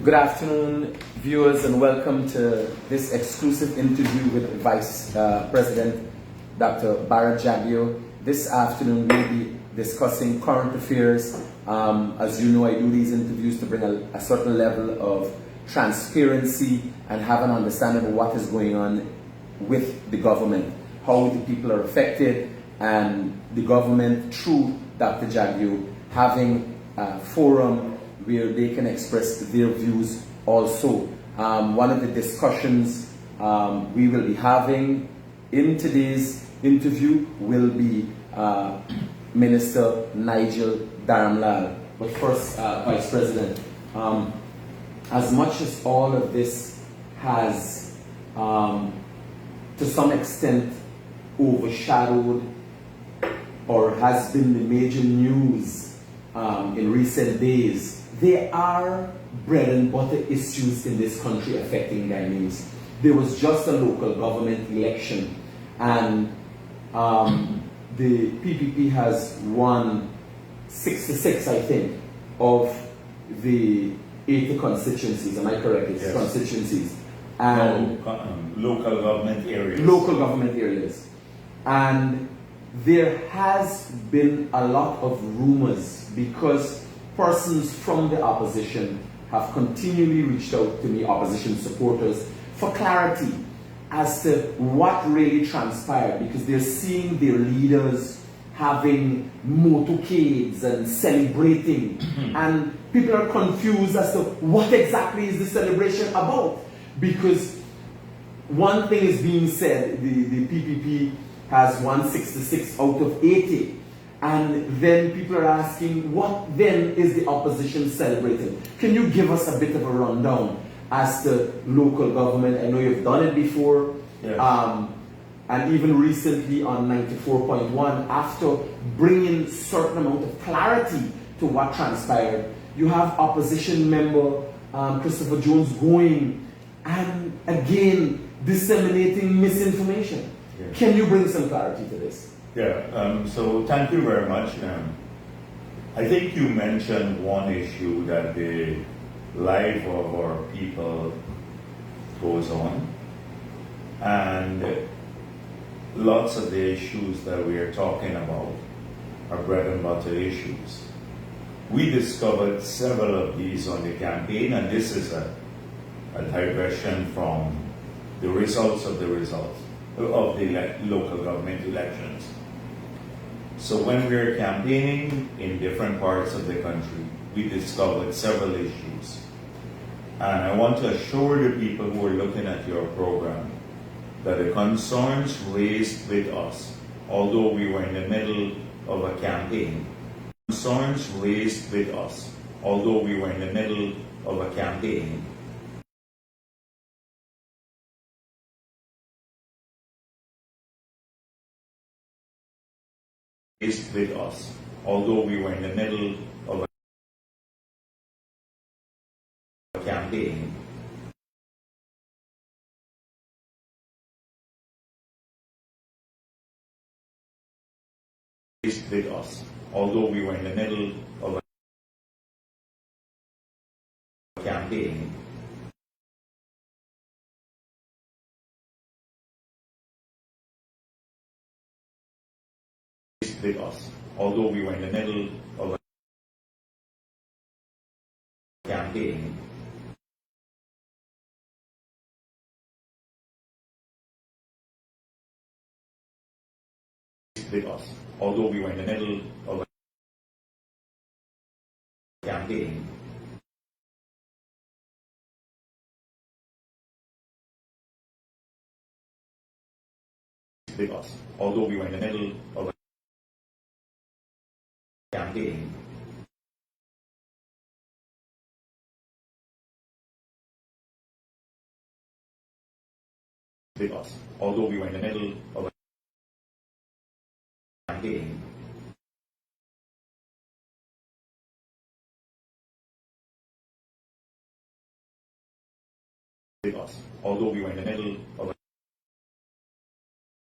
Good afternoon, viewers, and welcome to this exclusive interview with Vice President Dr. BHARRAT JAGDEO. This afternoon we'll be discussing current affairs. As you know, I do these interviews to bring a certain level of transparency and have an understanding of what is going on with the government, how the people are affected, and the government, through Dr. Jagdeo, having a forum where they can express their views also. One of the discussions we will be having in today's interview will be Minister Nigel Dharamlal. But first, Vice President, as much as all of this has, to some extent, overshadowed or has been the major news in recent days, there are bread and butter issues in this country affecting Guyanese. There was just a local government election, and the PPP has won 66, I think, of the 80 constituencies. Am I correct? It's yes. Constituencies. And local government areas. Local government areas. And there has been a lot of rumors because persons from the opposition have continually reached out to me, opposition supporters, for clarity as to what really transpired, because they're seeing their leaders having motorcades and celebrating, and people are confused as to what exactly is the celebration about. Because one thing is being said, the PPP has 166 out of 80. And then people are asking, what then is the opposition celebrating? Can you give us a bit of a rundown as to local government? I know you've done it before. Yes. And even recently on 94.1, after bringing certain amount of clarity to what transpired, you have opposition member Christopher Jones going and again disseminating misinformation. Yes. Can you bring some clarity to this? Yeah, so thank you very much. I think you mentioned one issue that the life of our people goes on, and lots of the issues that we are talking about are bread and butter issues. We discovered several of these on the campaign, and this is a digression from the results of the local government elections. So when we were campaigning in different parts of the country, we discovered several issues. And I want to assure the people who are looking at your program that the concerns raised with us, although we were in the middle of a campaign, concerns raised with us, although we were in the middle of a campaign, is with us, although we were in the middle of a campaign. Is with us, although we were in the middle of a campaign. With us, although we were in the middle of a campaign. With us, although we were in the middle of a campaign. With us, although we were in the middle of a campaign. With us, although we were in the middle of a campaign. With us, although we were in the middle of a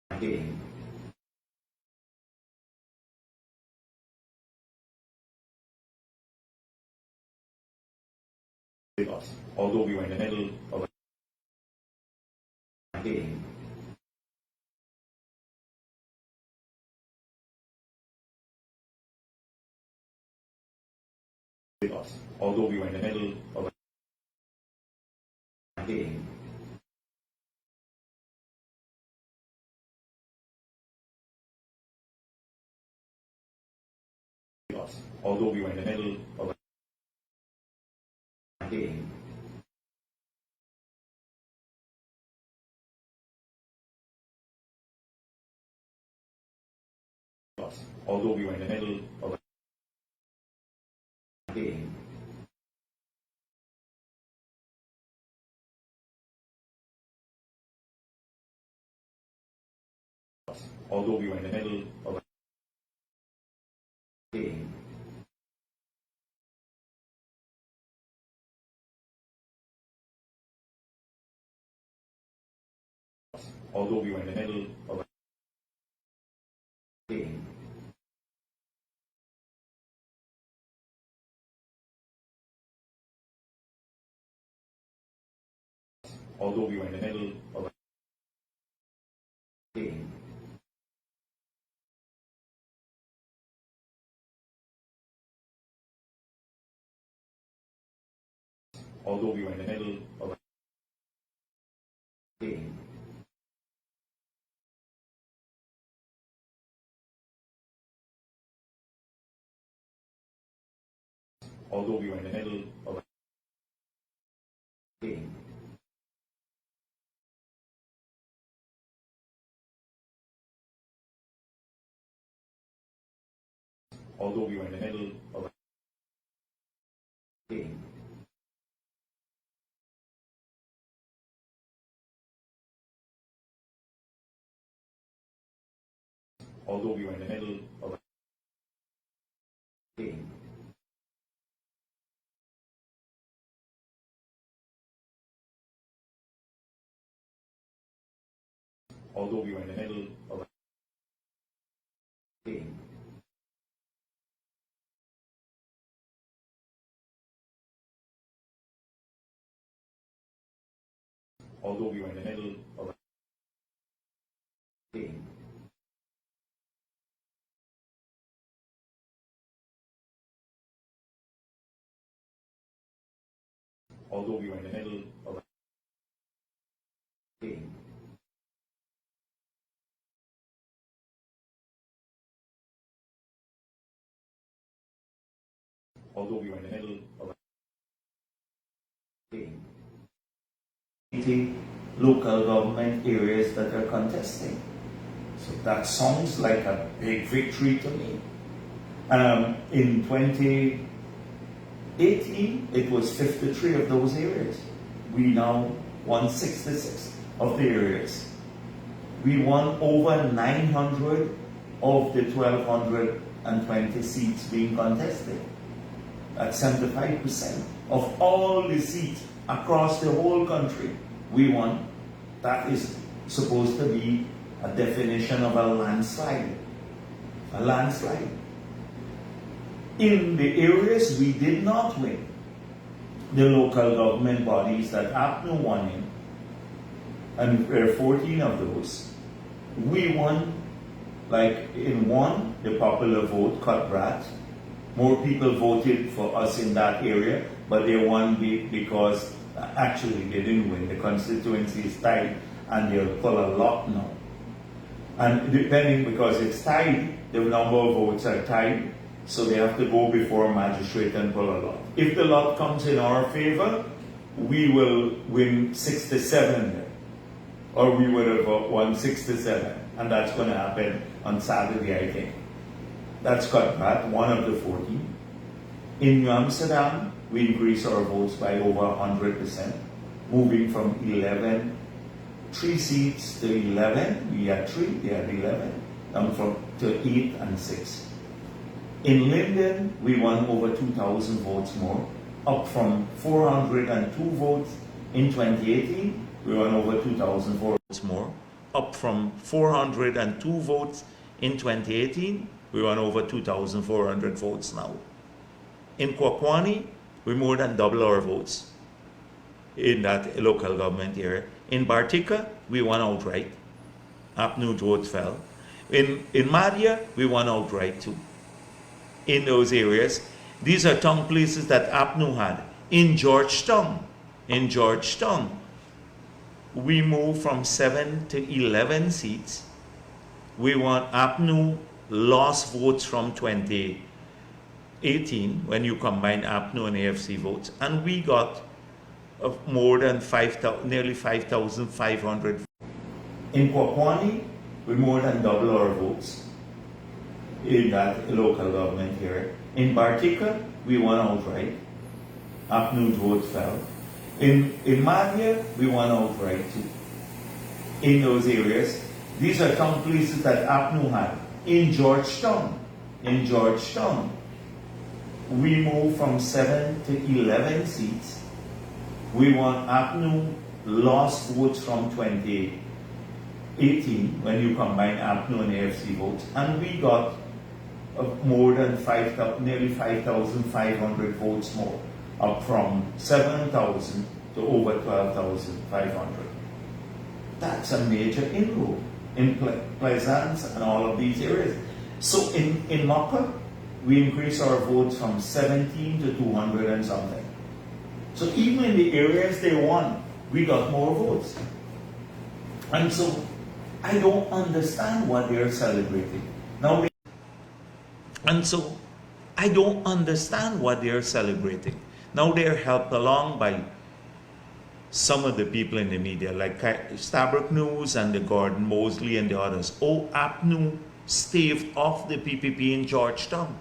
campaign. us, although we were in the middle of a campaign. Us, although we were in the middle of a campaign. Us, although we were in the middle of a campaign. Us, although we were in the middle of a campaign. Us, although we were in the middle of a campaign. Although we were in the middle of a campaign. Although we were in the middle of a campaign. Although we were in the middle of a campaign. Although we were in the middle of a campaign. Although we were in the middle of a campaign. Although we were in the middle of a campaign. Although we were in the middle of a campaign. Although we were in the middle of a campaign. Although we were in the middle of a campaign. Although we were in the middle of a campaign. Local government areas that are contesting. So that sounds like a big victory to me. In 2018, it was 53 of those areas. We now won 66 of the areas. We won over 900 of the 1,220 seats being contested. That's 75% of all the seats across the whole country. We won. That is supposed to be a definition of a landslide. A landslide. In the areas we did not win, the local government bodies that APNU won in, and there are 14 of those, we won. Like in one, the popular vote cut BHARRAT. More people voted for us in that area, but they won because actually they didn't win. The constituency is tied and they'll pull a lot now. And depending, because it's tied, the number of votes are tied, so they have to go before a magistrate and pull a lot. If the lot comes in our favor, we will win 67 there. Or we would have won 67. And that's going to happen on Saturday, I think. That's cut back, one of the 14. In New Amsterdam, we increased our votes by over 100%, moving from 3 seats to 11. We had 3, they had 11, down to 8 and 6. In Linden, we won over 2,000 votes more, up from 402 votes in 2018. We won over 2,000 votes more, up from 402 votes in 2018. We won over 2,400 votes now. In Kwakwani, we more than double our votes. in that local government area. In Bartica, we won outright. Apnu's vote fell. In Madia, we won outright too. In those areas, these are town places that Apnu had. In Georgetown, we moved from 7 to 11 seats. We won. Apnu lost votes from 2018 when you combine Apnu and AFC votes, and we got more than nearly 5,500. In Kwakwani, we more than double our votes in that local government here. In Bartica, we won outright. Apnu's vote fell. In Madia, we won outright too. In those areas, these are town places that Apnu had. In Georgetown, we moved from 7 to 11 seats. We won. Apnu lost votes from 2018 when you combine Apnu and AFC votes, and we got more than nearly 5,500 votes more, up from 7,000 to over 12,500. That's a major inroad in Plaisance and all of these areas. So in Maka, we increased our votes from 17 to 200 and something. So even in the areas they won, we got more votes. And so I don't understand what they're celebrating. Now they're helped along by some of the people in the media, like Stabrook News and the Gordon Mosley and the others. Oh, Apnu staved off the PPP in Georgetown.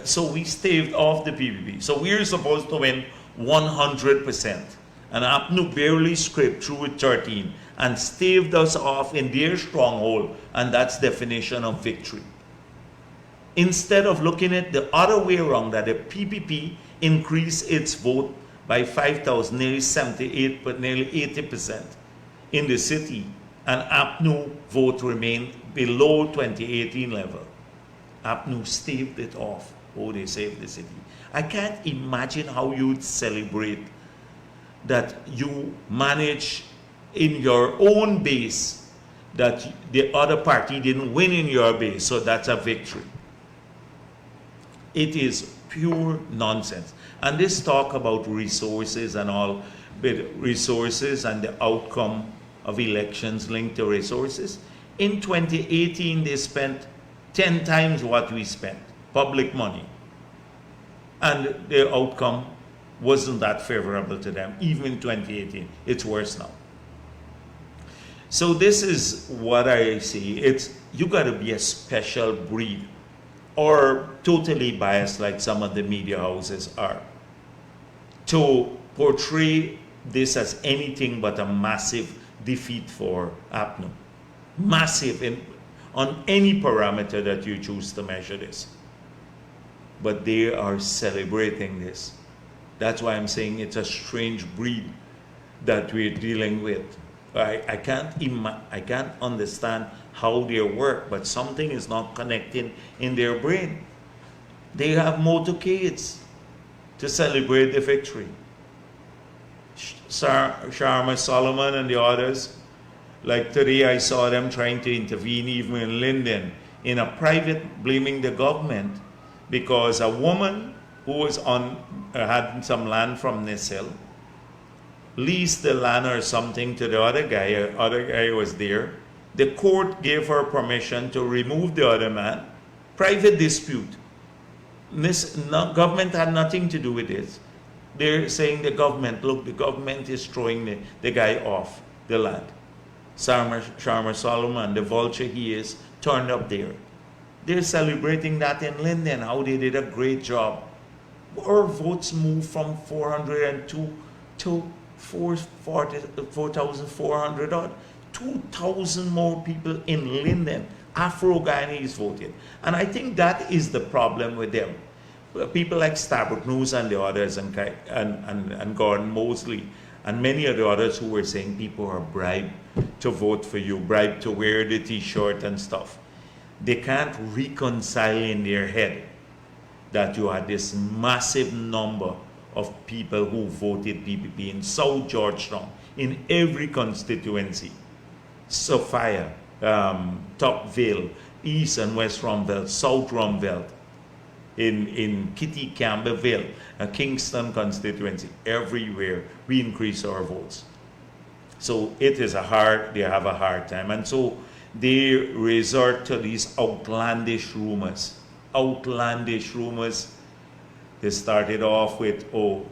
So we staved off the PPP. So we're supposed to win 100%. And Apnu barely scraped through with 13 and staved us off in their stronghold. And that's definition of victory. Instead of looking at the other way around, that the PPP increased its vote by 5,000, nearly 78, but nearly 80% in the city, and Apnu vote remained below 2018 level. Apnu staved it off. Oh, they saved the city. I can't imagine how you'd celebrate that you manage in your own base that the other party didn't win in your base, so that's a victory. It is pure nonsense. And this talk about resources and all, but resources and the outcome of elections linked to resources. In 2018, they spent 10 times what we spent, public money. And the outcome wasn't that favorable to them, even in 2018. It's worse now. So this is what I see. You gotta be a special breed, or totally biased like some of the media houses are, to portray this as anything but a massive defeat for Apnu. Massive on any parameter that you choose to measure this. But they are celebrating this. That's why I'm saying it's a strange breed that we're dealing with. I can't understand how they work, but something is not connecting in their brain. They have motorcades to celebrate the victory. Sharma Solomon and the others, like today I saw them trying to intervene even in Linden in a private, blaming the government because a woman who was had some land from Nisil leased the land or something to the other guy was there. The court gave her permission to remove the other man. Private dispute. Government had nothing to do with this. They're saying the government is throwing the guy off the land. Sharma Solomon, the vulture he is, turned up there. They're celebrating that in Linden, how they did a great job. Our votes moved from 402 to 4,400 odd. 2,000 more people in Linden, Afro-Guyanese voted. And I think that is the problem with them. People like Stabrook News and the others, and Gordon Mosley, and many of the others who were saying people are bribed to vote for you, bribed to wear the t-shirt and stuff. They can't reconcile in their head that you had this massive number of people who voted PPP in South Georgetown, in every constituency. Sophia, Tocqueville, East and West Rumville, South Rumville, in Kitty Campbellville, a Kingston constituency, everywhere we increase our votes. So it is they have a hard time. And so they resort to these outlandish rumors. Outlandish rumors. They started off with, oh,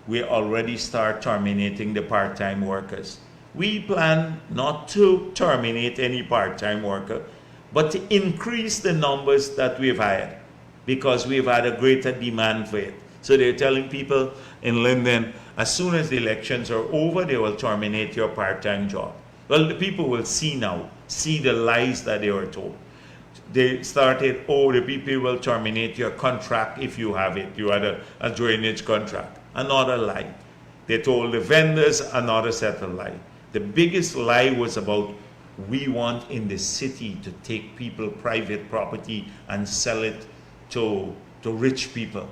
we already start terminating the part-time workers. We plan not to terminate any part-time worker, but to increase the numbers that we've hired, because we've had a greater demand for it. So they're telling people in Linden, as soon as the elections are over, they will terminate your part-time job. Well, the people will see now, see the lies that they were told. They started, oh, the people will terminate your contract if you have it. You had a drainage contract. Another lie. They told the vendors another set of lie. The biggest lie was about, we want in the city to take people private property and sell it to rich people.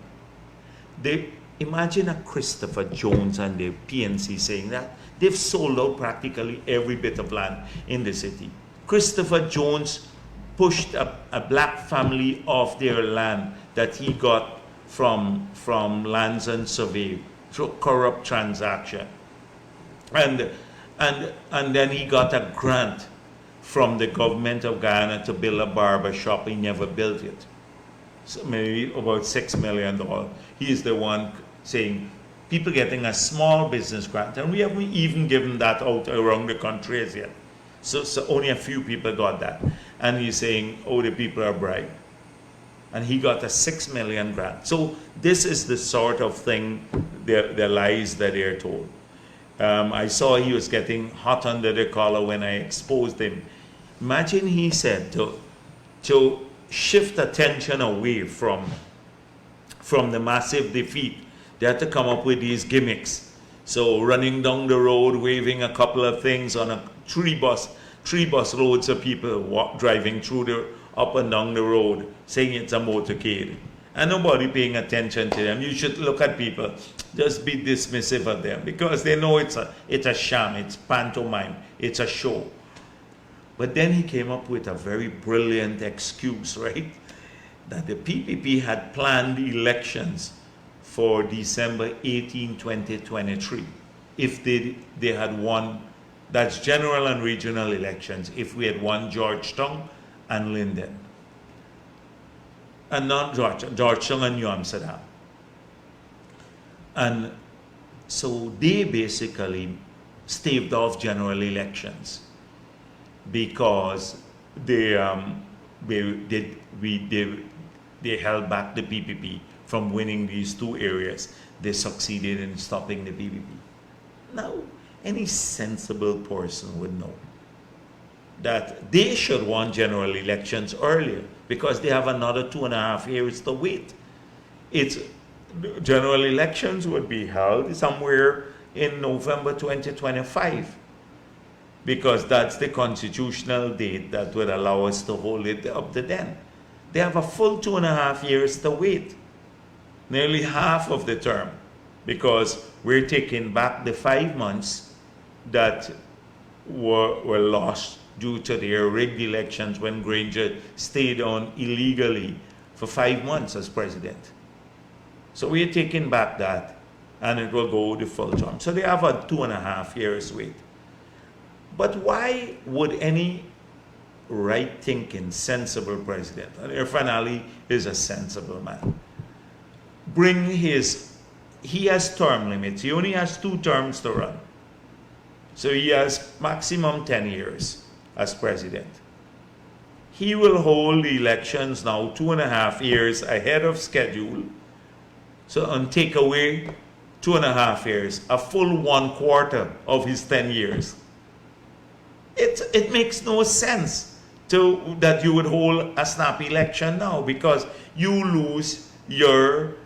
They imagine a Christopher Jones and the PNC saying that. They've sold out practically every bit of land in the city. Christopher Jones pushed a black family off their land that he got from Lands and Survey through corrupt transaction. And then he got a grant from the government of Guyana to build a barber shop. He never built it. So maybe about $6 million. He is the one saying, people getting a small business grant, and we haven't even given that out around the country as yet. So only a few people got that. And he's saying, oh, the people are bribed. And he got a $6 million grant. So this is the sort of thing, the lies that they're told. I saw he was getting hot under the collar when I exposed him. Imagine he said to shift attention away from the massive defeat, they had to come up with these gimmicks. So running down the road, waving a couple of things on a three bus loads of people driving through up and down the road, saying it's a motorcade. And nobody paying attention to them. You should look at people, just be dismissive of them, because they know it's a sham, it's pantomime, it's a show. But then he came up with a very brilliant excuse, right? That the PPP had planned elections for December 18, 2023. If they had won, that's general and regional elections, if we had won Georgetown and Linden. And not Georgetown and New Amsterdam. And so they basically staved off general elections because they held back the PPP from winning these two areas. They succeeded in stopping the PPP. Now, any sensible person would know that they should want general elections earlier, because they have another 2.5 years to wait. General elections would be held somewhere in November 2025, because that's the constitutional date that would allow us to hold it up to then. They have a full 2.5 years to wait, nearly half of the term, because we're taking back the 5 months that were lost due to their rigged elections when Granger stayed on illegally for 5 months as president. So we're taking back that, and it will go the full term. So they have a 2.5 years wait. But why would any right-thinking, sensible president, and Irfan Ali is a sensible man, he has term limits. He only has 2 terms to run. So he has maximum 10 years as president. He will hold the elections now 2.5 years ahead of schedule. So, and take away 2.5 years, a full 1/4 of his 10 years. It makes no sense that you would hold a snap election now, because you lose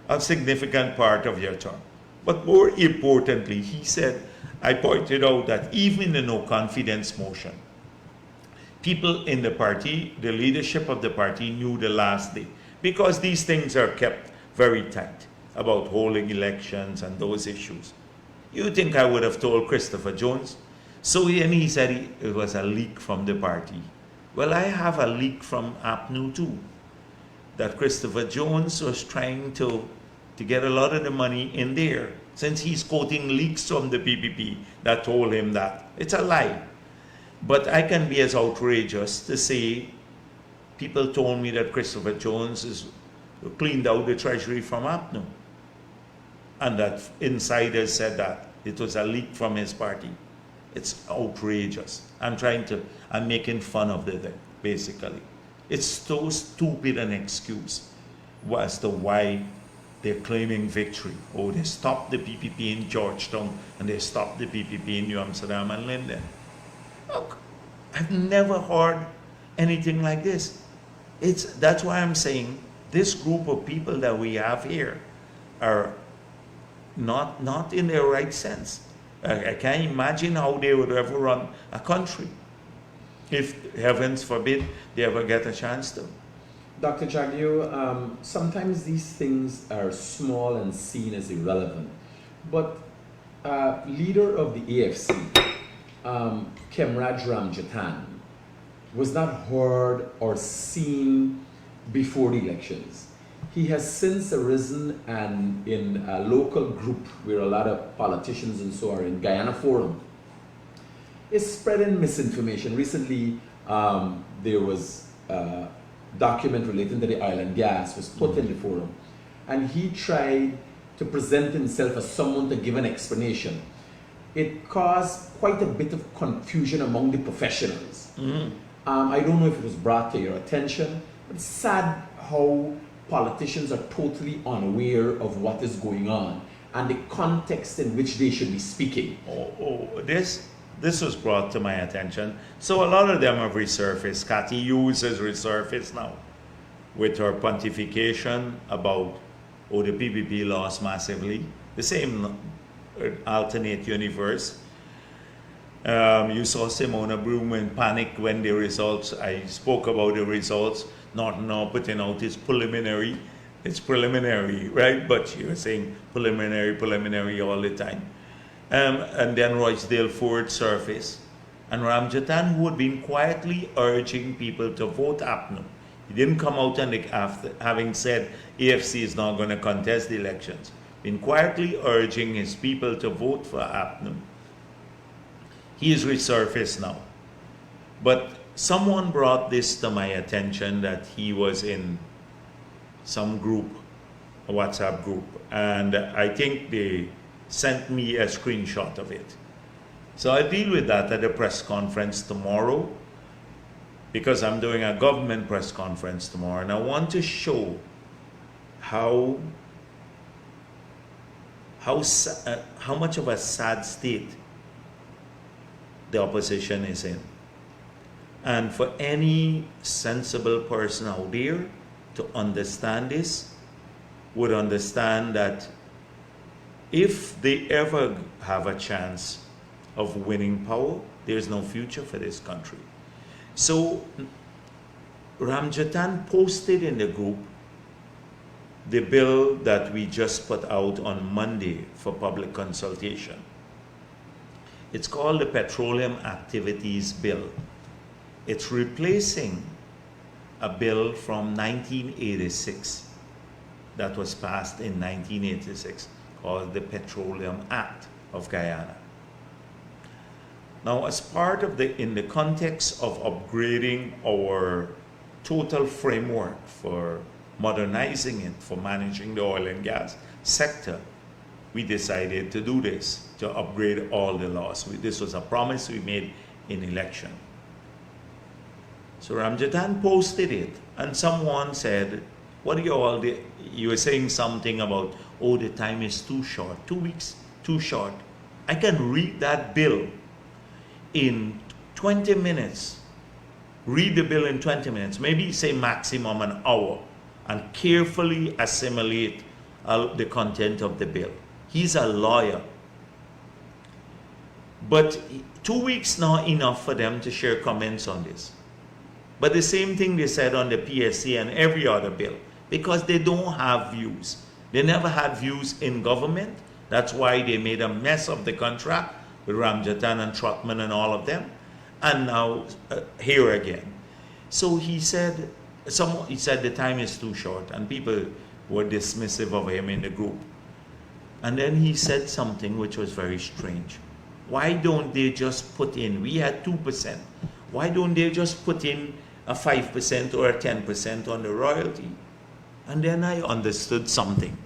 a significant part of your term. But more importantly, he said, I pointed out that even in the no confidence motion, people in the party, the leadership of the party, knew the last day, because these things are kept very tight. about holding elections and those issues. You think I would have told Christopher Jones? So he said it was a leak from the party. Well, I have a leak from APNU too, that Christopher Jones was trying to get a lot of the money in there, since he's quoting leaks from the PPP that told him that. It's a lie. But I can be as outrageous to say people told me that Christopher Jones is cleaned out the treasury from APNU, and that insiders said that it was a leak from his party. It's outrageous. I'm making fun of the thing, basically. It's so stupid an excuse as to why they're claiming victory. Oh, they stopped the PPP in Georgetown and they stopped the PPP in New Amsterdam and Linden. Look, I've never heard anything like this. That's why I'm saying this group of people that we have here are not in their right sense. I can't imagine how they would ever run a country if, heavens forbid, they ever get a chance to. Dr. Jagdeo, sometimes these things are small and seen as irrelevant, but leader of the AFC, Kemraj Ramjatan, was not heard or seen before the elections. He has since arisen and in a local group where a lot of politicians and so are in Guyana Forum, is spreading misinformation. Recently, there was a document relating to the island gas was put in the forum, and he tried to present himself as someone to give an explanation. It caused quite a bit of confusion among the professionals. I don't know if it was brought to your attention, but it's sad how politicians are totally unaware of what is going on and the context in which they should be speaking. This was brought to my attention. So a lot of them have resurfaced. Cathy Hughes has resurfaced now with her pontification about, the PPP lost massively. The same alternate universe. You saw Simona Broom in panic when the results, I spoke about the results, not now putting out his preliminary. It's preliminary, right? But you're saying preliminary all the time. And then Roysdale Ford surfaced. And Ramjatan, who had been quietly urging people to vote APNU, he didn't come out and after having said AFC is not going to contest the elections, been quietly urging his people to vote for APNU. He is resurfaced now. But someone brought this to my attention, that he was in some group, a WhatsApp group, and I think they sent me a screenshot of it. So I'll deal with that at a press conference tomorrow, because I'm doing a government press conference tomorrow, and I want to show how much of a sad state the opposition is in. And for any sensible person out there to understand this, would understand that if they ever have a chance of winning power, there's no future for this country. So Ramjatan posted in the group the bill that we just put out on Monday for public consultation. It's called the Petroleum Activities Bill. It's replacing a bill from 1986 that was passed in 1986 called the Petroleum Act of Guyana. Now, as part of in the context of upgrading our total framework for modernizing it, for managing the oil and gas sector, we decided to do this, to upgrade all the laws. This was a promise we made in election. So Ramjatan posted it, and someone said, what are you all, you were saying something about, the time is too short, 2 weeks, too short. I can read that bill in 20 minutes, read the bill in 20 minutes, maybe say maximum an hour, and carefully assimilate the content of the bill. He's a lawyer. But 2 weeks not enough for them to share comments on this. But the same thing they said on the PSC and every other bill, because they don't have views. They never had views in government. That's why they made a mess of the contract with Ramjatan and Trotman and all of them. And now here again. So he said the time is too short, and people were dismissive of him in the group. And then he said something which was very strange. Why don't they just put in, we had 2%, why don't they just put in a 5% or a 10% on the royalty? And then I understood something,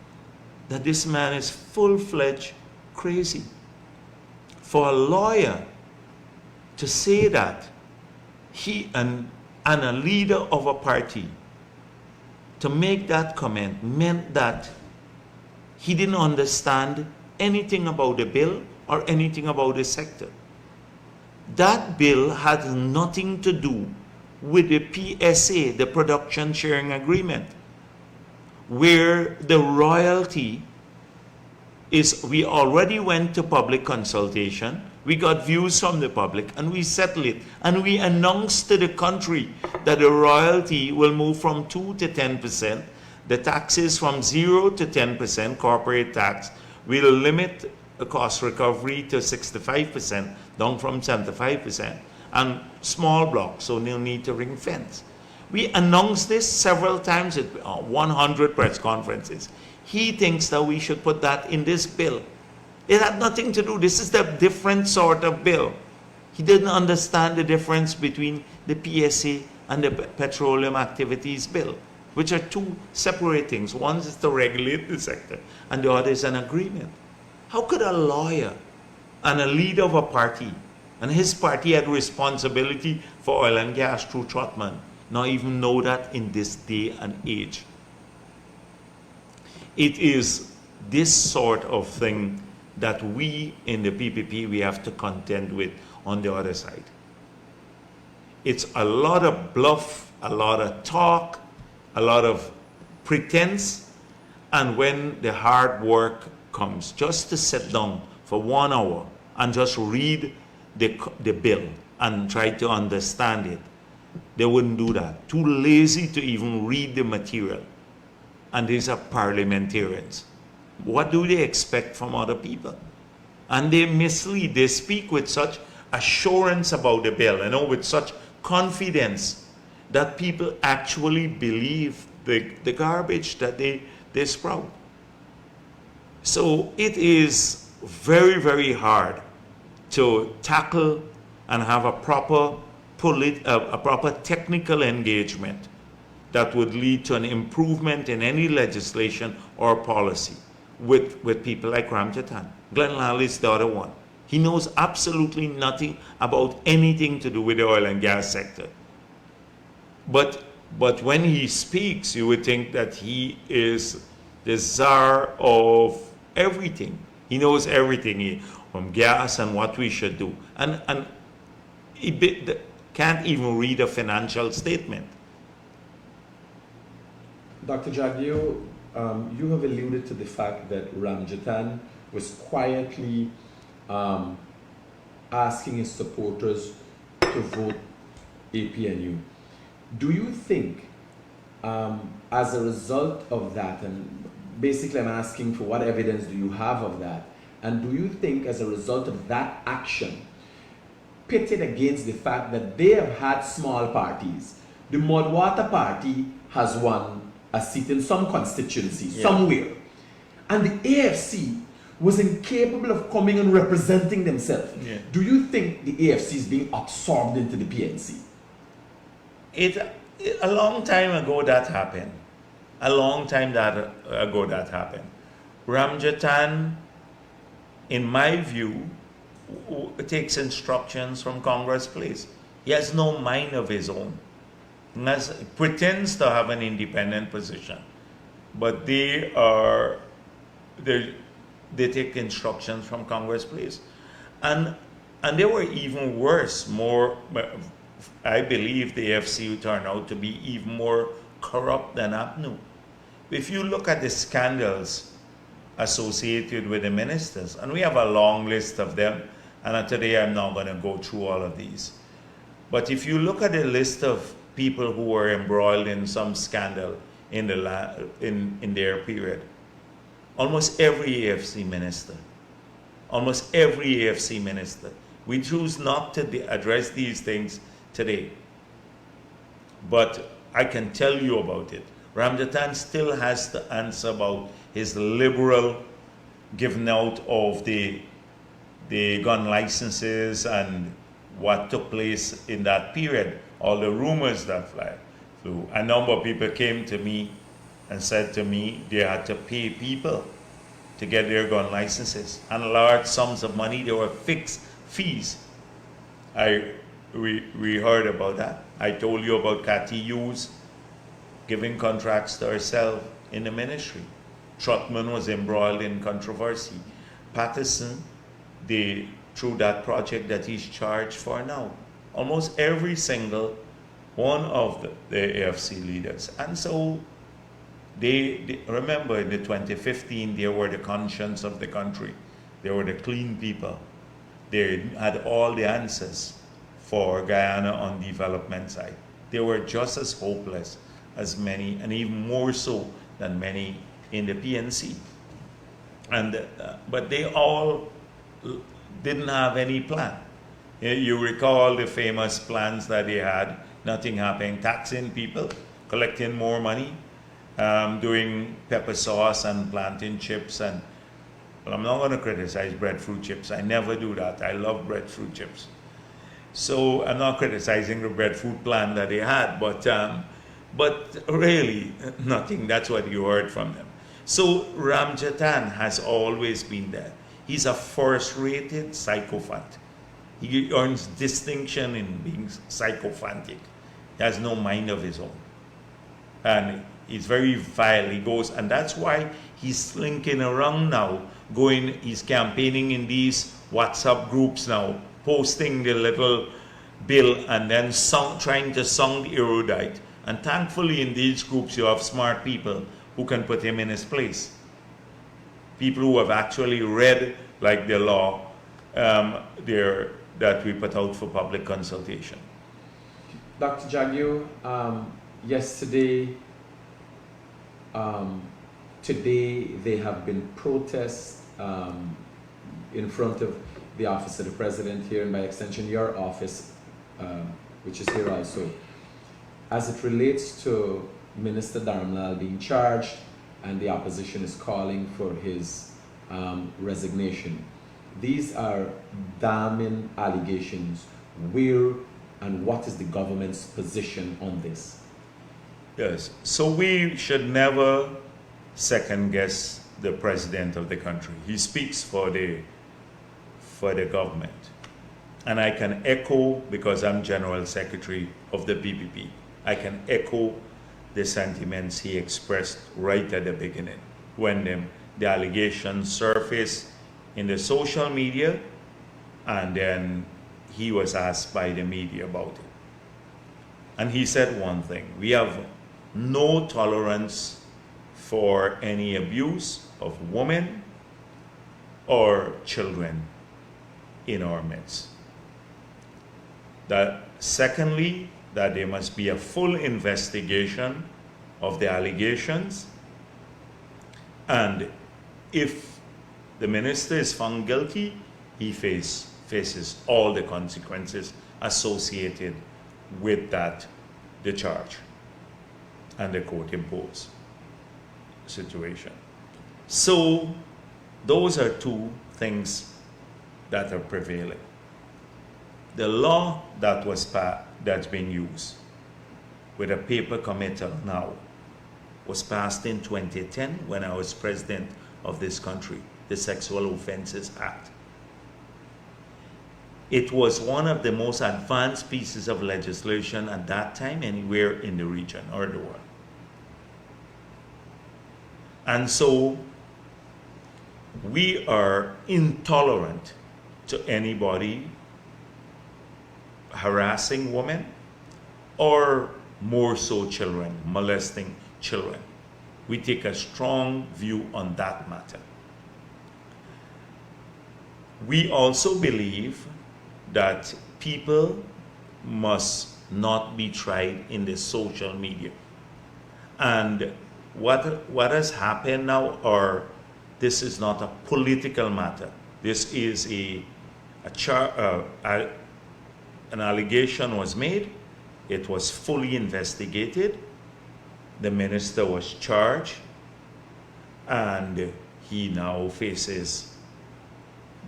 that this man is full-fledged crazy. For a lawyer to say that, he and a leader of a party to make that comment meant that he didn't understand anything about the bill or anything about the sector. That bill had nothing to do with the PSA, the Production Sharing Agreement, where the royalty is, we already went to public consultation, we got views from the public, and we settled it. And we announced to the country that the royalty will move from 2 to 10%, the taxes from 0 to 10%, corporate tax, will limit the cost recovery to 65%, down from 75%, and small blocks, so they'll need to ring fence. We announced this several times at 100 press conferences. He thinks that we should put that in this bill. It had nothing to do, this is the different sort of bill. He didn't understand the difference between the PSA and the Petroleum Activities Bill, which are two separate things. One is to regulate the sector, and the other is an agreement. How could a lawyer and a leader of a party, and his party had responsibility for oil and gas through Trotman, not even know that in this day and age? It is this sort of thing that we in the PPP, we have to contend with on the other side. It's a lot of bluff, a lot of talk, a lot of pretense, and when the hard work comes, just to sit down for 1 hour and just read the bill and try to understand it, they wouldn't do that. Too lazy to even read the material. And these are parliamentarians. What do they expect from other people? And they mislead. They speak with such assurance about the bill, with such confidence that people actually believe the garbage that they sprout. So it is very, very hard to tackle and have a proper technical engagement that would lead to an improvement in any legislation or policy with people like Ramjatan. Glenn Lally is the other one. He knows absolutely nothing about anything to do with the oil and gas sector. But when he speaks, you would think that he is the czar of everything. He knows everything from gas and what we should do. And he can't even read a financial statement. Dr. Jagdeo, you have alluded to the fact that Ramjatan was quietly asking his supporters to vote APNU. Do you think, as a result of that, and basically I'm asking for what evidence do you have of that, and do you think as a result of that action, pitted against the fact that they have had small parties, the Mudwater Party has won a seat in some constituency, somewhere, and the AFC was incapable of coming and representing themselves. Do you think the AFC is being absorbed into the PNC? A long time ago that happened. A long time ago that happened. Ramjatan, in my view, takes instructions from Congress Place. He has no mind of his own. He pretends to have an independent position, but they take instructions from Congress Place. And they were even worse, I believe the AFC turned out to be even more corrupt than APNU. If you look at the scandals associated with the ministers, and we have a long list of them, and today I'm not going to go through all of these. But if you look at the list of people who were embroiled in some scandal in their period, almost every AFC minister, we choose not to address these things today. But I can tell you about it. Ramjatan still has to answer about his liberal giving out of the gun licenses and what took place in that period, all the rumors that flew. A number of people came to me and said to me they had to pay people to get their gun licenses, and large sums of money. There were fixed fees. We heard about that. I told you about Cathy Hughes giving contracts to herself in the ministry. Trotman was embroiled in controversy. Patterson, through that project that he's charged for now. Almost every single one of the AFC leaders. And so they remember in the 2015, they were the conscience of the country. They were the clean people. They had all the answers for Guyana on development side. They were just as hopeless as many, and even more so than many in the PNC. And but they all didn't have any plan. You recall the famous plans that they had. Nothing happened. Taxing people, collecting more money, doing pepper sauce and plantain chips. And well, I'm not going to criticize breadfruit chips. I never do that. I love breadfruit chips. So I'm not criticizing the breadfruit plan that they had, but really nothing. That's what you heard from them. So Ramjatan has always been there. He's a first-rated psychopath. He earns distinction in being psychophantic. He has no mind of his own. And he's very vile. He goes, and that's why he's slinking around now, he's campaigning in these WhatsApp groups now, posting the little bill and then trying to sound erudite. And thankfully in these groups you have smart people who can put him in his place. People who have actually read like the law that we put out for public consultation. Dr. Jagdeo, yesterday, today there have been protests in front of the office of the president here, and by extension your office, which is here also, as it relates to Minister Dharamlal being charged, and the opposition is calling for his resignation. These are damning allegations. Where and what is the government's position on this? Yes, so we should never second guess the president of the country. He speaks for the government. And I can echo, because I'm General Secretary of the PPP, I can echo the sentiments he expressed right at the beginning when the allegations surfaced in the social media, and then he was asked by the media about it. And he said one thing: we have no tolerance for any abuse of women or children in our midst. That secondly, that there must be a full investigation of the allegations, and if the minister is found guilty, he faces all the consequences associated with that, the charge and the court imposed situation. So those are two things that are prevailing. The law that was that's been used with a paper committal now was passed in 2010 when I was president of this country, the Sexual Offences Act. It was one of the most advanced pieces of legislation at that time anywhere in the region or the world. And so we are intolerant to anybody harassing women, or more so children, molesting children. We take a strong view on that matter. We also believe that people must not be tried in the social media. And what has happened now are this is not a political matter. This is an allegation was made. It was fully investigated. The minister was charged, and he now faces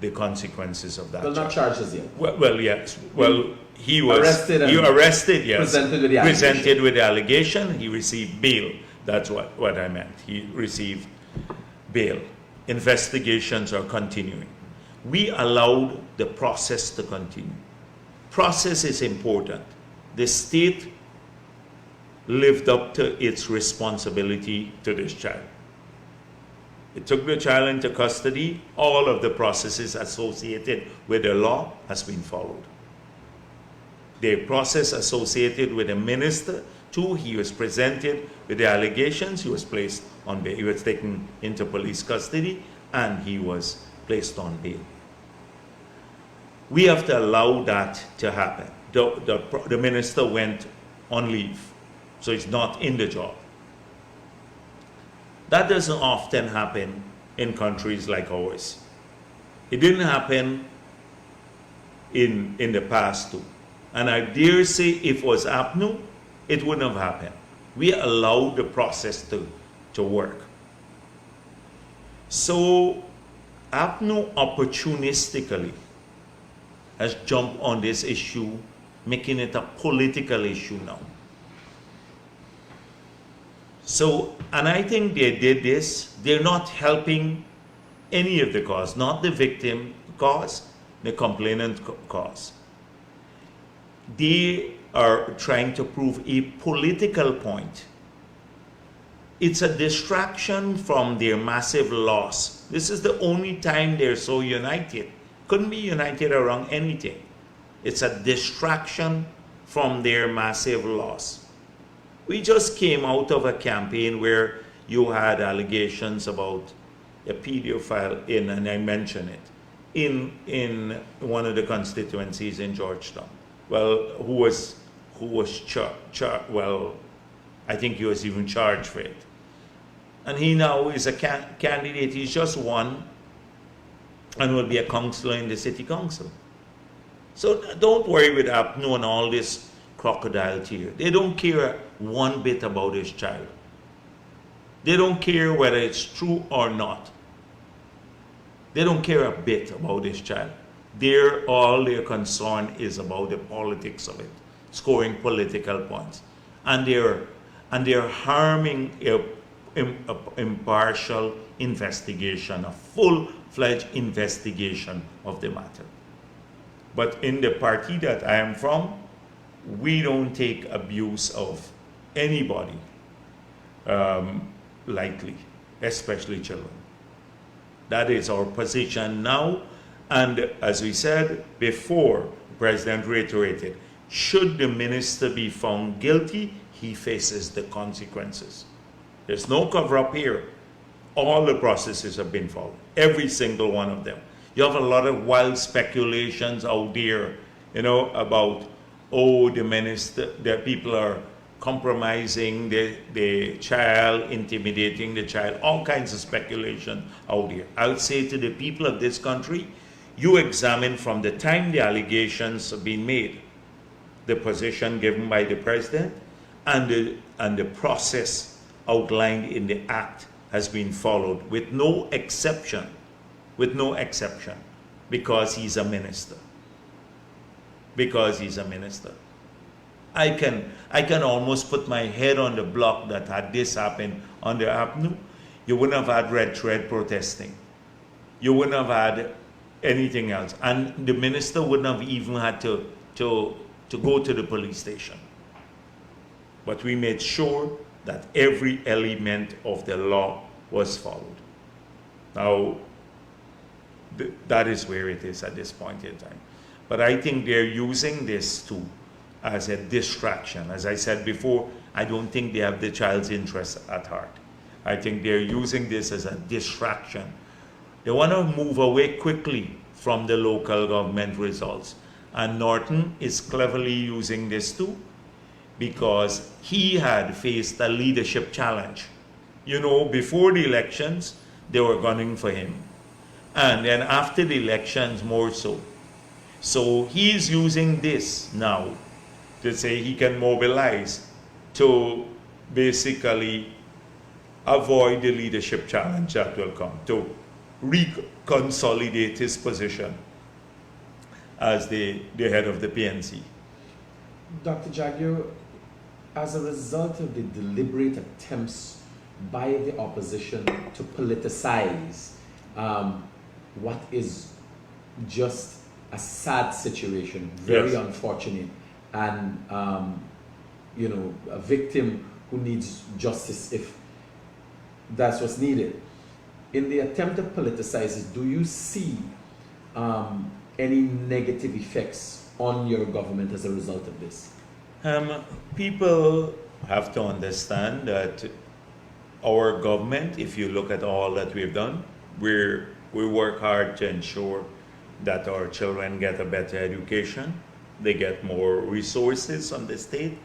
the consequences of that. Well, not charged as yet. Well, yes. Well, he was Arrested and arrested, yes. Presented with the allegation. He received bail. That's what I meant. He received bail. Investigations are continuing. We allowed the process to continue. Process is important. The state lived up to its responsibility to this child. It took the child into custody. All of the processes associated with the law has been followed. The process associated with the minister, too, he was presented with the allegations. He was placed on bail. He was taken into police custody, and he was placed on bail. We have to allow that to happen. The minister went on leave, so he's not in the job. That doesn't often happen in countries like ours. It didn't happen in the past too. And I dare say if it was APNU, it wouldn't have happened. We allowed the process to work. So APNU opportunistically has jumped on this issue, making it a political issue now. So, and I think they did this, they're not helping any of the cause, not the victim cause, the complainant cause. They are trying to prove a political point. It's a distraction from their massive loss. This is the only time they're so united. Couldn't be united around anything. It's a distraction from their massive loss. We just came out of a campaign where you had allegations about a pedophile and I mentioned it, in one of the constituencies in Georgetown. Well, who was well, I think he was even charged for it. And he now is a candidate. He's just won and will be a councillor in the city council. So don't worry with APNU and all this crocodile tear. They don't care one bit about his child. They don't care whether it's true or not. They don't care a bit about his child. All their concern is about the politics of it, scoring political points. And they're harming an impartial investigation, a full-fledged investigation of the matter. But in the party that I am from, we don't take abuse of anybody lightly, especially children. That is our position now. And as we said before, the President reiterated, should the minister be found guilty, he faces the consequences. There's no cover-up here. All the processes have been followed, every single one of them. You have a lot of wild speculations out there, about, the minister, that people are compromising the child, intimidating the child, all kinds of speculation out there. I would say to the people of this country, you examine from the time the allegations have been made, the position given by the president, and the process outlined in the act has been followed with no exception, because he's a minister. Because he's a minister. I can almost put my head on the block that had this happened under APNU, you wouldn't have had red thread protesting. You wouldn't have had anything else. And the minister wouldn't have even had to go to the police station. But we made sure that every element of the law was followed. Now, that is where it is at this point in time. But I think they're using this too as a distraction. As I said before, I don't think they have the child's interest at heart. I think they're using this as a distraction. They want to move away quickly from the local government results. And Norton is cleverly using this too, because he had faced a leadership challenge. Before the elections, they were gunning for him. And then after the elections, more so. So he's using this now to say he can mobilize to basically avoid the leadership challenge that will come, to reconsolidate his position as the head of the PNC. Dr. Jagdeo, as a result of the deliberate attempts by the opposition to politicize what is just a sad situation, very Yes. unfortunate, and a victim who needs justice if that's what's needed. In the attempt to politicize it, do you see any negative effects on your government as a result of this? People have to understand that our government, if you look at all that we've done, we work hard to ensure that our children get a better education, they get more resources on the state,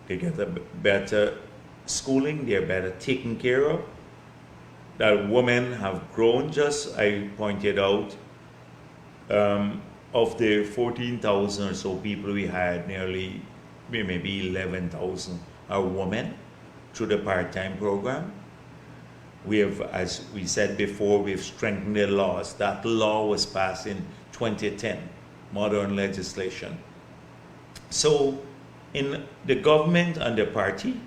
they get a better schooling, they're better taken care of, that women have grown. Just I pointed out, of the 14,000 or so people we had, nearly maybe 11,000 are women through the part-time program. We have, as we said before, we've strengthened the laws. That law was passed in 2010, modern legislation. So in the government and the party,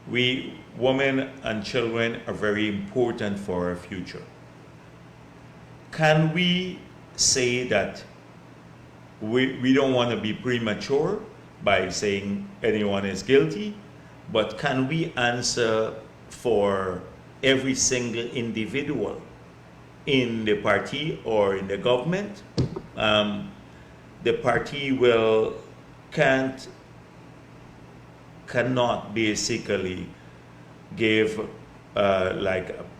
women and children are very important for our future. Can we say that we don't want to be premature by saying anyone is guilty, but can we answer for every single individual in the party or in the government? The party cannot basically give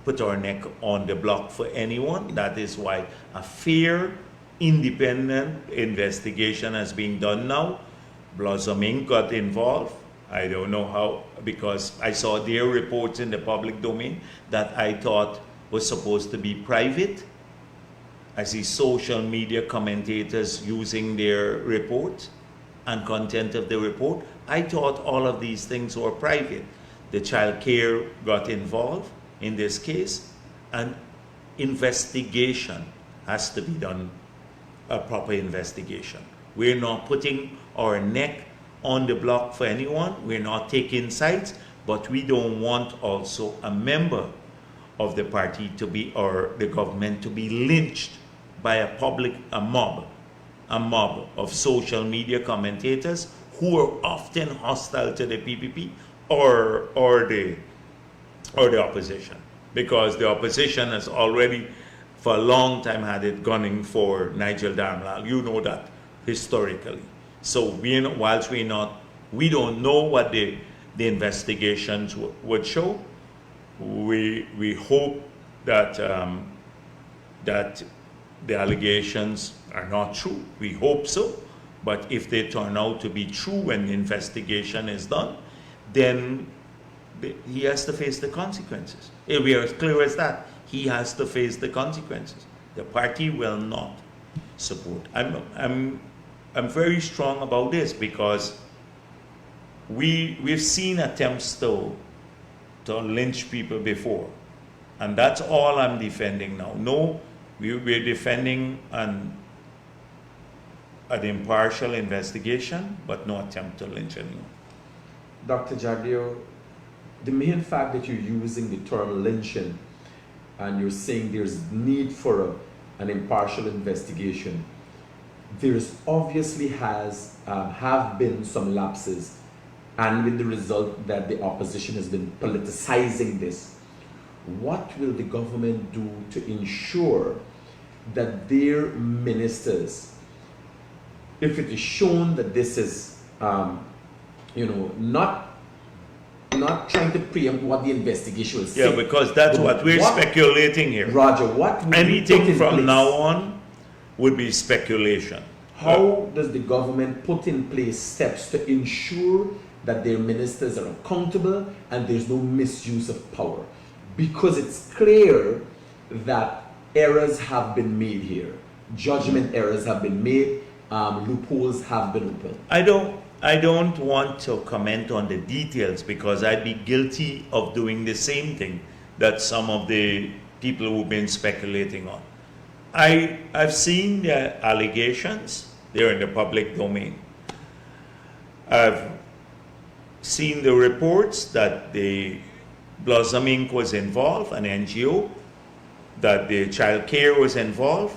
put our neck on the block for anyone. That is why a fair, independent investigation has been done now. Blossom Inc. got involved. I don't know how, because I saw their reports in the public domain that I thought was supposed to be private. I see social media commentators using their report and content of the report. I thought all of these things were private. The child care got involved in this case, and investigation has to be done, a proper investigation. We're not putting our neck on the block for anyone. We're not taking sides, but we don't want also a member of the party to be, or the government to be lynched by a mob of social media commentators who are often hostile to the PPP or the opposition, because the opposition has already for a long time had it gunning for Nigel Darmlal. You know that historically. So whilst we don't know what the investigations would show, we hope that that the allegations are not true. We hope so. But if they turn out to be true when the investigation is done, then he has to face the consequences. If we are as clear as that, he has to face the consequences. The party will not support. I'm very strong about this, because we've seen attempts to lynch people before, and that's all I'm defending now. No, we're defending an impartial investigation, but no attempt to lynch anyone. Dr. Jagdeo, the main fact that you're using the term lynching and you're saying there's need for an impartial investigation, there's obviously have been some lapses, and with the result that the opposition has been politicizing this. What will the government do to ensure that their ministers, if it is shown that this is not trying to preempt what the investigation will say. Yeah, because that's what we're speculating here. Roger, what will anything from now on would be speculation. How does the government put in place steps to ensure that their ministers are accountable and there's no misuse of power? because it's clear that errors have been made here. Judgment errors have been made, loopholes have been opened. I don't want to comment on the details because I'd be guilty of doing the same thing that some of the people who've been speculating on. I've seen the allegations, they're in the public domain. I've seen the reports that the Blossom Inc. was involved, an NGO, that the child care was involved,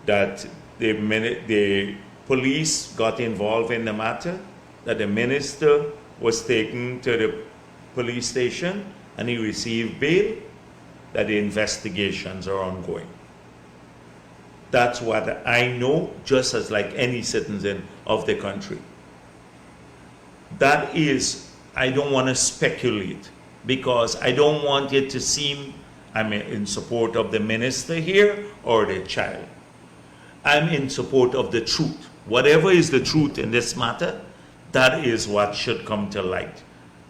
that the police got involved in the matter, that the minister was taken to the police station and he received bail, that the investigations are ongoing. That's what I know, just as like any citizen of the country. That is, I don't want to speculate because I don't want it to seem I'm in support of the minister here or the child. I'm in support of the truth. Whatever is the truth in this matter, that is what should come to light.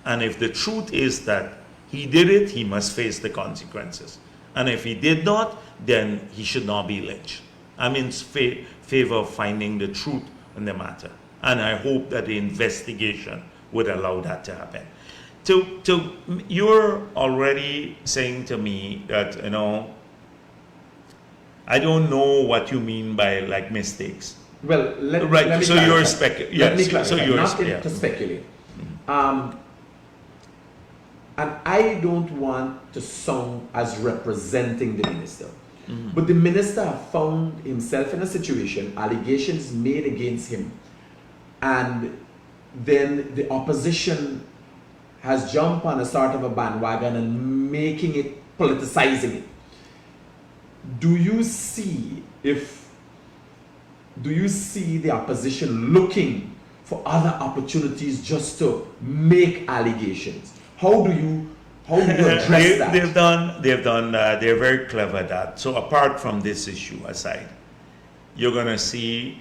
And if the truth is that he did it, he must face the consequences. And if he did not, then he should not be lynched. I'm in favor of finding the truth in the matter. And I hope that the investigation would allow that to happen. You're already saying to me that, I don't know what you mean by like mistakes. Well, let me so clarify. you're speculating. Yes. Let me clarify. So you're not to speculate. And I don't want to sound as representing the minister. But the minister found himself in a situation, allegations made against him, and then the opposition has jumped on a sort of a bandwagon and making it, politicizing it. Do you see the opposition looking for other opportunities just to make allegations? How do you address that? They're very clever at that. So apart from this issue aside, you're going to see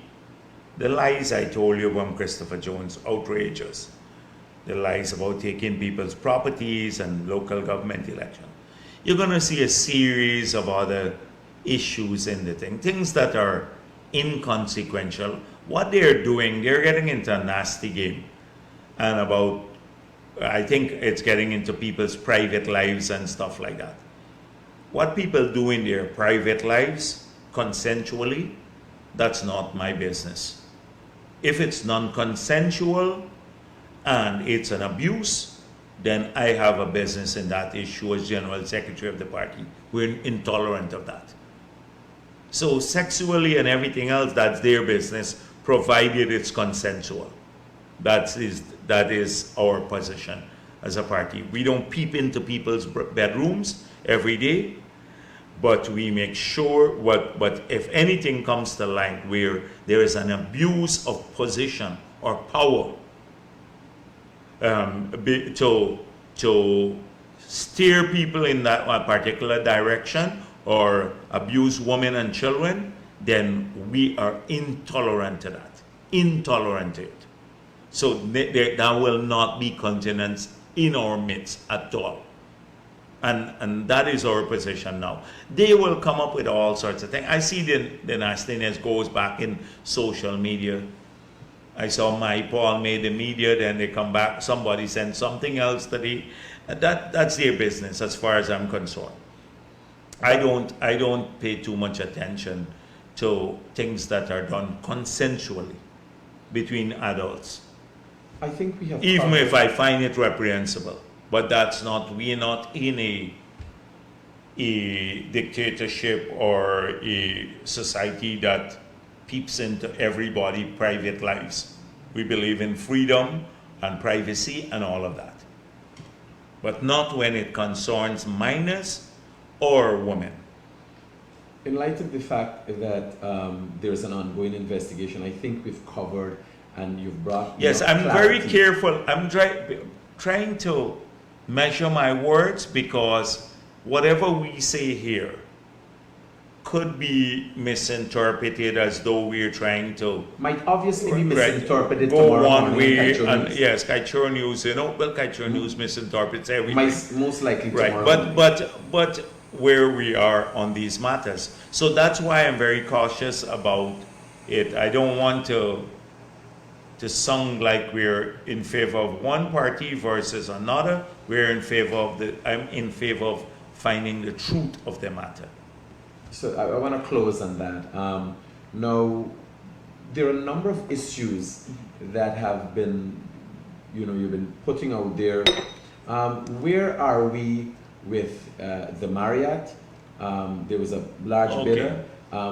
the lies I told you about Christopher Jones, outrageous. The lies about taking people's properties and local government election. You're going to see a series of other issues in the thing, things that are inconsequential. What they're doing, they're getting into a nasty game. And about, I think it's getting into people's private lives and stuff like that. What people do in their private lives, consensually, that's not my business. If it's non-consensual and it's an abuse, then I have a business in that issue as General Secretary of the party. We're intolerant of that. So sexually and everything else, that's their business, provided it's consensual. That is our position as a party. We don't peep into people's bedrooms every day, but we make sure but if anything comes to light where there is an abuse of position or power to steer people in that particular direction or abuse women and children, then we are intolerant to that. Intolerant to it. So there will not be continence in our midst at all. And that is our position now. They will come up with all sorts of things. I see the nastiness goes back in social media. I saw my Paul made the media, then they come back, somebody sent something else that's their business as far as I'm concerned. I don't pay too much attention to things that are done consensually between adults. I think we have even if I find it reprehensible. But we're not in a dictatorship or a society that peeps into everybody's private lives. We believe in freedom and privacy and all of that. But not when it concerns minors or women. In light of the fact that there's an ongoing investigation, I think we've covered and you've brought... Yes, I'm very careful. I'm trying to measure my words because whatever we say here could be misinterpreted as though we're trying to Might obviously be right, misinterpreted go tomorrow one morning way, in Kaicho and News. yes, Kaicho News, well, Kaicho News misinterprets everything. Most likely Right, tomorrow morning. but where we are on these matters. So that's why I'm very cautious about it. I don't want to sound like we're in favor of one party versus another. I'm in favor of finding the truth of the matter. So I want to close on that. Now, there are a number of issues that have been, you've been putting out there. Where are we with the Marriott? There was a large Okay. bidder.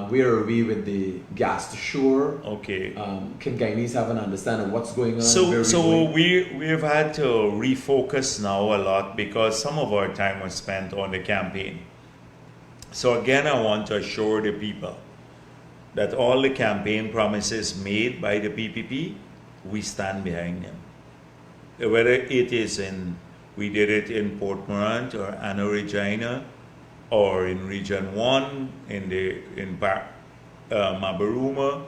Where are we with the gas to shore? Okay. Can Guyanese have an understanding of what's going on? So we've had to refocus now a lot because some of our time was spent on the campaign. So again, I want to assure the people that all the campaign promises made by the PPP, we stand behind them. Whether it is we did it in Port Morant or Anna Regina, or in Region 1, in Mabaruma,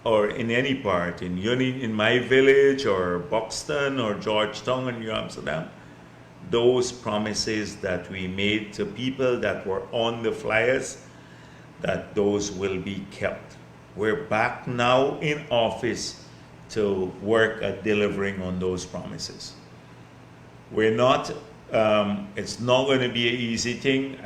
or in any part, in my village, or Buxton, or Georgetown, and New Amsterdam, those promises that we made to people that were on the flyers, that those will be kept. We're back now in office to work at delivering on those promises. We're not, it's not going to be an easy thing.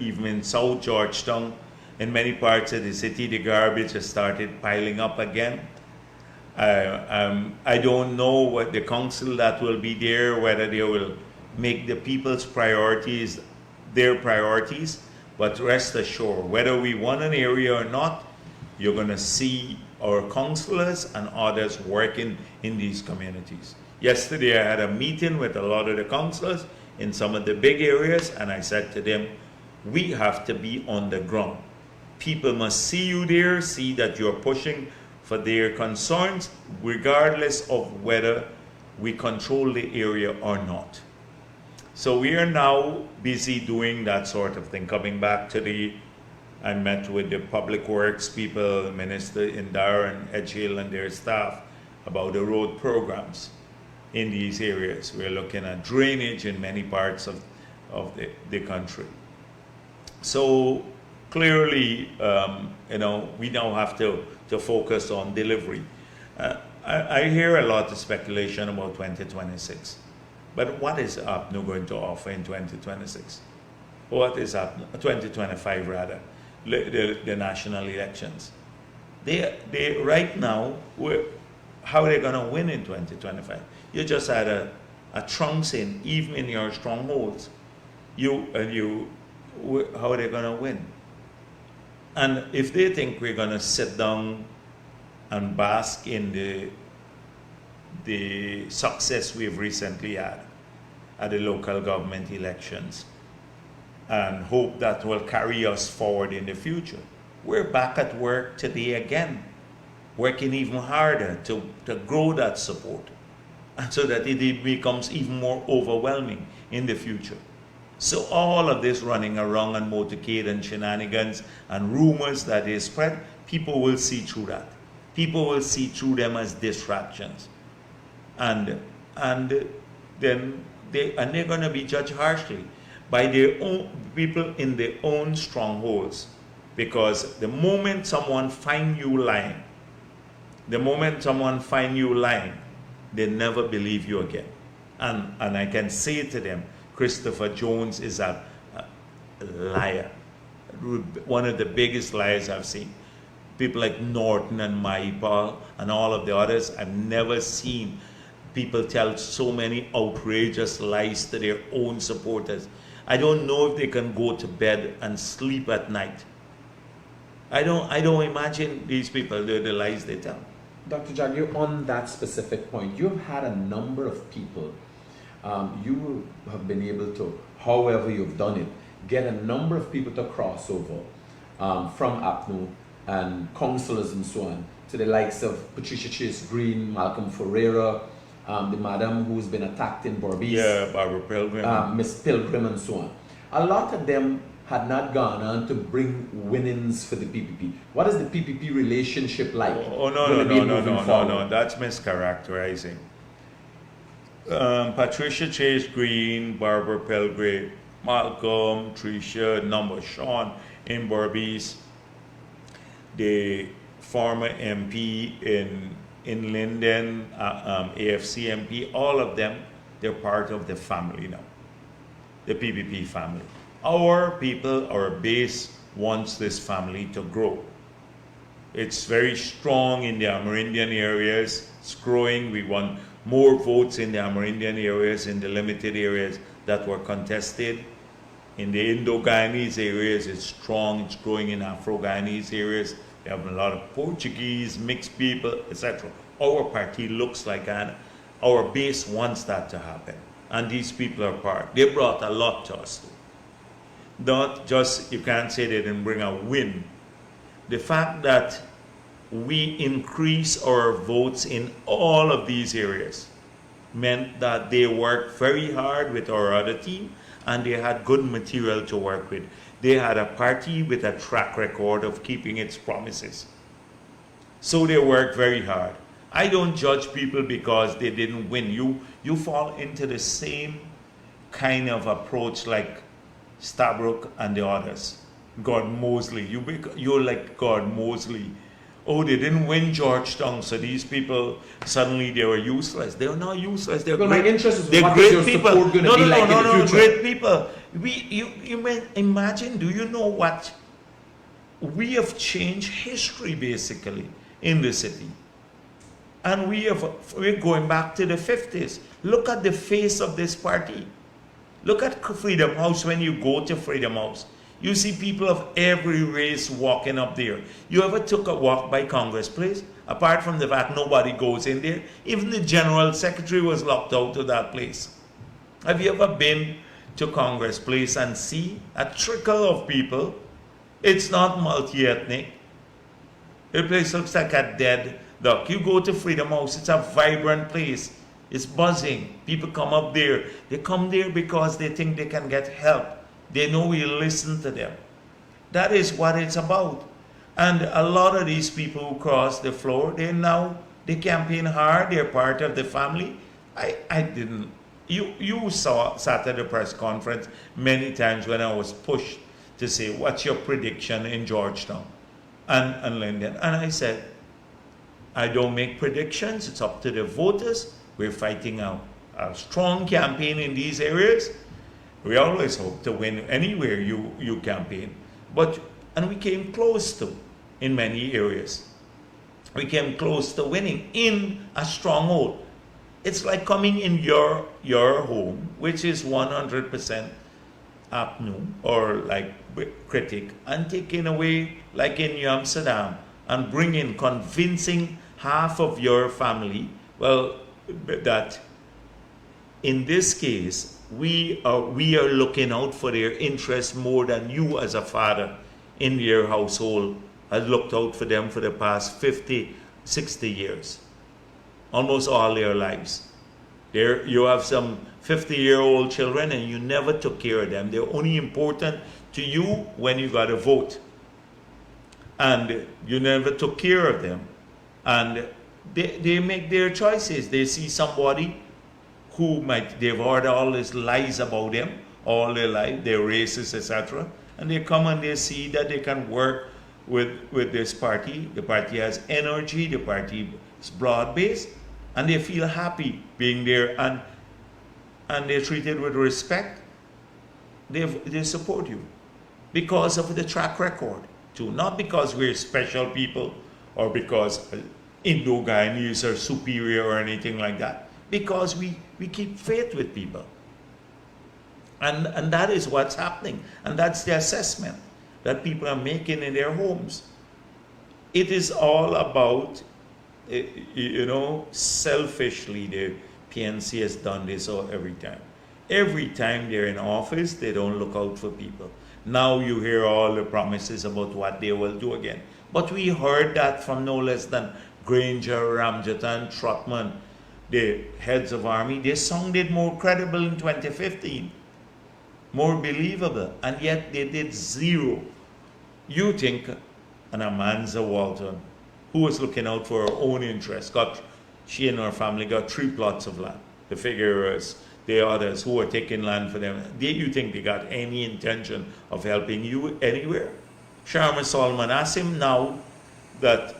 Even in South Georgetown, in many parts of the city, the garbage has started piling up again. I don't know what the council that will be there, whether they will make the people's priorities their priorities, but rest assured, whether we want an area or not, you're going to see our councillors and others working in these communities. Yesterday I had a meeting with a lot of the councillors in some of the big areas, and I said to them, we have to be on the ground. People must see you there, see that you're pushing for their concerns, regardless of whether we control the area or not. So we are now busy doing that sort of thing. Coming back to I met with the public works people, Minister Indar and Edgehill and their staff about the road programs in these areas. We're looking at drainage in many parts of the country. So clearly, we now have to focus on delivery. I hear a lot of speculation about 2026. But what is APNU going to offer in 2026? What is APNU, 2025 rather, the national elections? They right now, how are they going to win in 2025? You just had a trouncing, even in your strongholds. How are they going to win? And if they think we're going to sit down and bask in the success we've recently had at the local government elections and hope that will carry us forward in the future, we're back at work today again, working even harder to grow that support, and so that it becomes even more overwhelming in the future. So all of this running around and motorcade and shenanigans and rumors that they spread, people will see through that. People will see through them as distractions. And then they're going to be judged harshly by their own people in their own strongholds, because the moment someone finds you lying, they never believe you again. And I can say to them, Christopher Jones is a liar, one of the biggest liars I've seen. People like Norton and Maipal and all of the others, I've never seen people tell so many outrageous lies to their own supporters. I don't know if they can go to bed and sleep at night. I don't imagine these people, the lies they tell. Dr. Jagdeo, on that specific point, you've had a number of people, you have been able to, however you've done it, get a number of people to cross over from APNU and councillors and so on, to the likes of Patricia Chase Green, Malcolm Ferreira, the madam who's been attacked in Berbice. Yeah, Barbara Pilgrim. Miss Pilgrim and so on. A lot of them had not gone on to bring winnings for the PPP. What is the PPP relationship like? Oh, no, that's mischaracterizing. Patricia Chase Green, Barbara Pelgray, Malcolm, Tricia, Number Sean in Berbice, the former MP in Linden, AFC MP, all of them, they're part of the family now, the PPP family. Our people, our base wants this family to grow. It's very strong in the Amerindian areas. It's growing. We want more votes in the Amerindian areas, in the limited areas that were contested. In the Indo-Guyanese areas, it's strong. It's growing in Afro-Guyanese areas. We have a lot of Portuguese, mixed people, etc. Our party looks like that. Our base wants that to happen. And these people are part. They brought a lot to us too. Not just, you can't say they didn't bring a win. The fact that we increase our votes in all of these areas meant that they worked very hard with our other team and they had good material to work with. They had a party with a track record of keeping its promises. So they worked very hard. I don't judge people because they didn't win. You fall into the same kind of approach like Stabrook and the others. God Mosley, you're like God Mosley. Oh, they didn't win Georgetown, so these people suddenly they were useless. They were not useless. They're well, great. My interest is they're what great is your people. support going to be like in the future? Great people. You may imagine. Do you know what? We have changed history basically in the city, and we're going back to the 50s. Look at the face of this party. Look at Freedom House. When you go to Freedom House, you see people of every race walking up there. You ever took a walk by Congress Place? Apart from the fact nobody goes in there, even the General Secretary was locked out of that place. Have you ever been to Congress Place and see a trickle of people? It's not multi-ethnic. The place looks like a dead duck. You go to Freedom House, it's a vibrant place. It's buzzing. People come up there. They come there because they think they can get help. They know we listen to them. That is what it's about. And a lot of these people who cross the floor, they campaign hard. They're part of the family. I didn't. You sat at the press conference many times when I was pushed to say, what's your prediction in Georgetown and Linden? And I said, I don't make predictions. It's up to the voters. We're fighting a strong campaign in these areas. We always hope to win anywhere you campaign. And we came close to in many areas. We came close to winning in a stronghold. It's like coming in your home, which is 100% APNU or like critic, and taking away, like in New Amsterdam, and convincing half of your family, well, that in this case, we are looking out for their interests more than you as a father in your household has looked out for them for the past 50, 60 years. Almost all their lives. You have some 50-year-old children and you never took care of them. They're only important to you when you got to vote. And you never took care of them. And they make their choices. They see somebody who they've heard all these lies about them all their life, they're racist, etc. And they come and they see that they can work with this party. The party has energy, the party is broad-based, and they feel happy being there, and they're treated with respect. They support you because of the track record too, not because we're special people or because Indo-Guyanese are superior or anything like that, because we keep faith with people. And that is what's happening, and that's the assessment that people are making in their homes. It is all about, selfishly, the PNC has done this every time. Every time they're in office, they don't look out for people. Now you hear all the promises about what they will do again. But we heard that from no less than Granger, Ramjatan, more believable, and yet they did zero. You think an Amanza Walton, who was looking out for her own interests, she and her family got 3 plots of land. The Figueroas, the others who were taking land for them, you think they got any intention of helping you anywhere? Sharma Solomon, ask him now that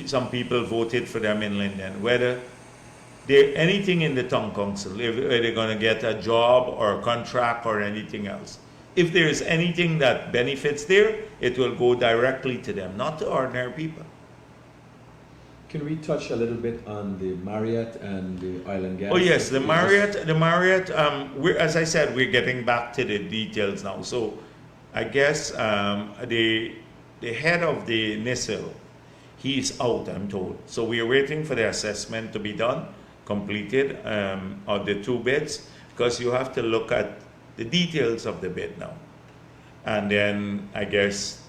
some people voted for them in Linden, whether anything in the town council, if they're going to get a job or a contract or anything else. If there is anything that benefits there, it will go directly to them, not to ordinary people. Can we touch a little bit on the Marriott and the oil and gas? Oh yes, the Marriott. As I said, we're getting back to the details now. So, I guess the head of the NISIL, he's out, I'm told. So we are waiting for the assessment to be done, completed, of the 2 bids, because you have to look at the details of the bid now. And then I guess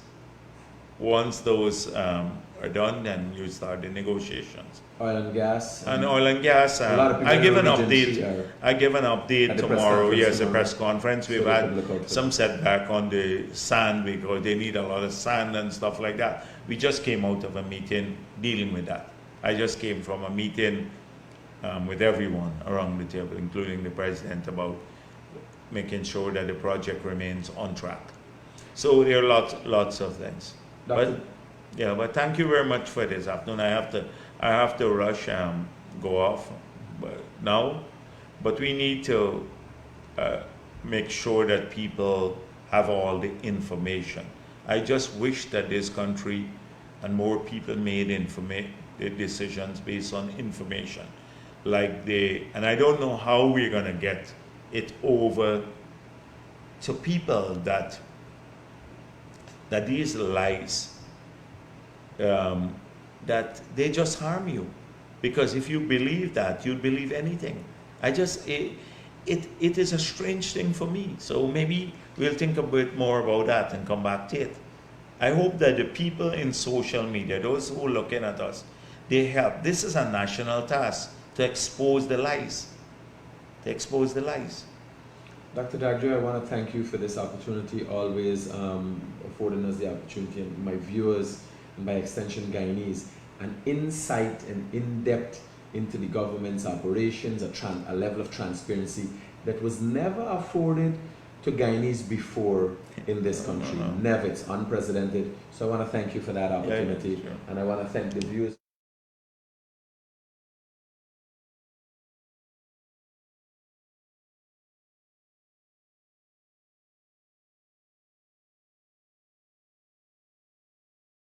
once those are done, then you start the negotiations. Oil and gas. And oil and gas, I give an update tomorrow. Yes, a press conference. We've had some setback on the sand because they need a lot of sand and stuff like that. We just came out of a meeting dealing with that. I just came from a meeting with everyone around the table, including the president, about making sure that the project remains on track. So there are lots of things. But thank you very much for this afternoon. I have to rush go off now, but we need to make sure that people have all the information. I just wish that this country and more people made decisions based on information. And I don't know how we're going to get it over to people that these lies, that they just harm you. Because if you believe that, you'll believe anything. It is a strange thing for me. So maybe we'll think a bit more about that and come back to it. I hope that the people in social media, those who are looking at us, they help. This is a national task to expose the lies. Dr. Jagdeo, I want to thank you for this opportunity, always affording us the opportunity, and my viewers, and by extension Guyanese, an insight and in-depth into the government's operations, a level of transparency that was never afforded to Guyanese before in this country. Never. It's unprecedented. So I want to thank you for that opportunity. Sure. And I want to thank the viewers.